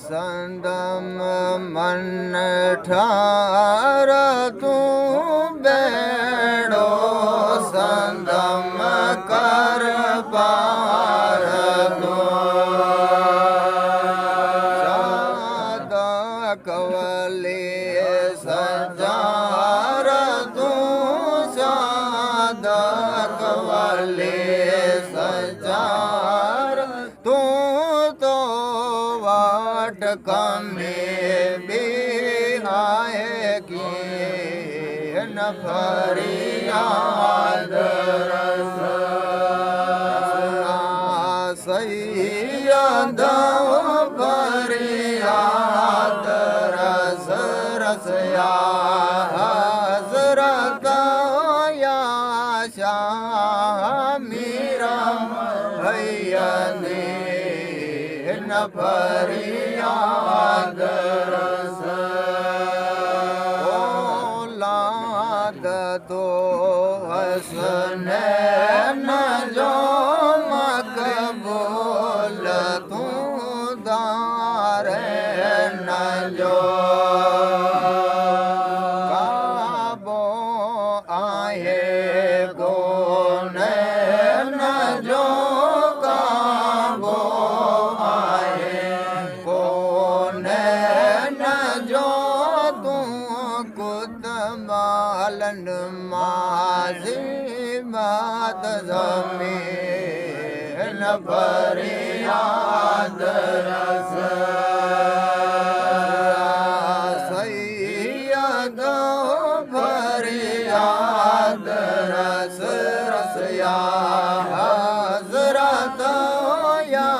संदम मन ठार तू बेड़ो संदम कर पार तू सादा कवले सजार तू सादा कवले सजार तू तो कमे बिहाएगी न फरियाद रस सैयद फरियाद रस रसया हजरत या शाह मीरा भैया न फरियाद रस औलाद तो हसने न जो मकबूल तू दारे न जो काबो आए गोने न जो माजी बात ज़मीन फरियाद रस सैयद फरियाद रस रसया हजरत या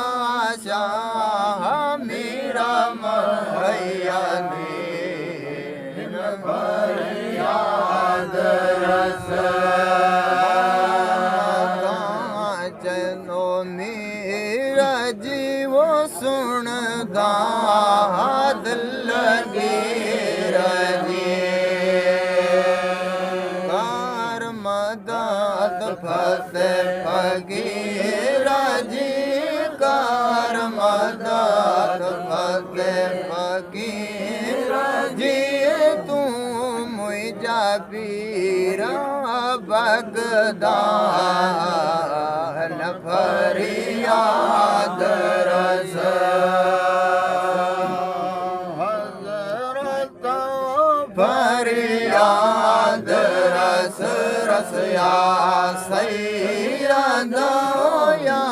शाह मीरा भैया फरियाद रस कांचनो मेरा जीवो सुन दिल लगे रजी कार मदद फसे फकीरा जी कार मदद फसे फकीरा जी तू मुझा पीरा बगदान फरियाद रस हजरत फरियाद रस रसया सैयद या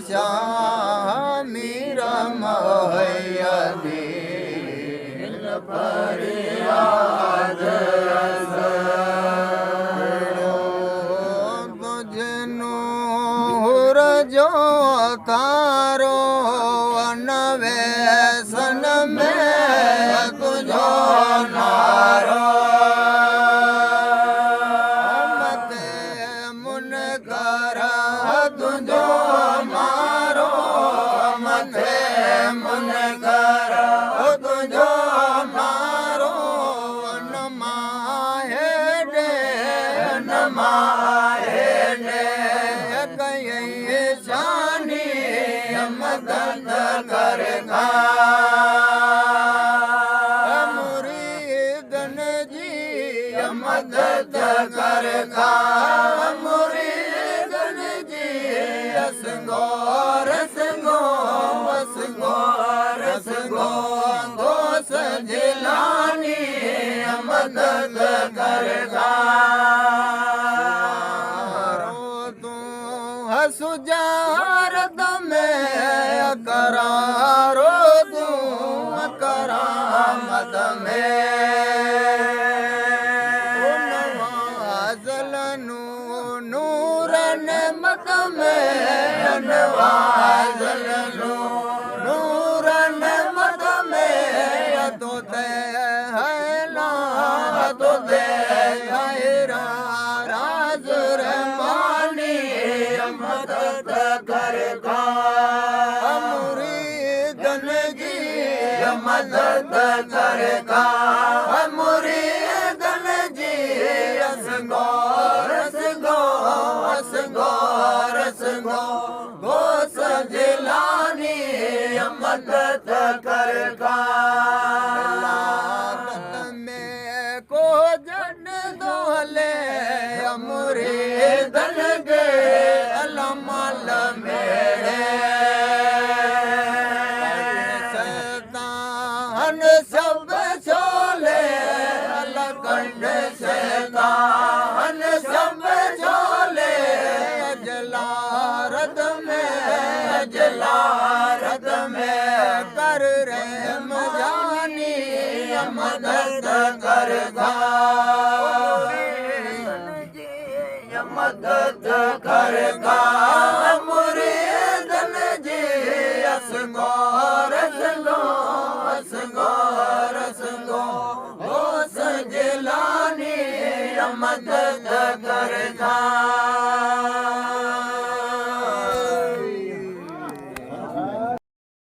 शाह मीरा महयदीन फरियाद रस जो तारो अनवेसन में तुझो नारो मते मुनकर तुझो मारो मते मुनकर तुझो मारो नमाहे दे नमाहे दे मदद कर मुरीदन जी मदद कर मुरीदन जी रसगो रसगो रसगो रसगो दोस जिलानी मदद कर तू हसुजारत में करारो तू करामत में नवाज़ल नूरन मत में नवाज़ल नूरन मत में तो ते है ना तो ते है राज रहमानी मदद कर मुरीदन जी मदद कर मुरीदन जी असंगो रसंगो असंगो रसंगो गो सजलानी मदद कर में को जन दोले मुरीदन गे अलमल मेरे सदान सब छोले अलकंड सदान सब छोले जलारत में कर रहे मजानी मदद कर मदद कर मुरीदन जी असंगो रसंगो असंगो रसंगो हो सजलानी मदद कर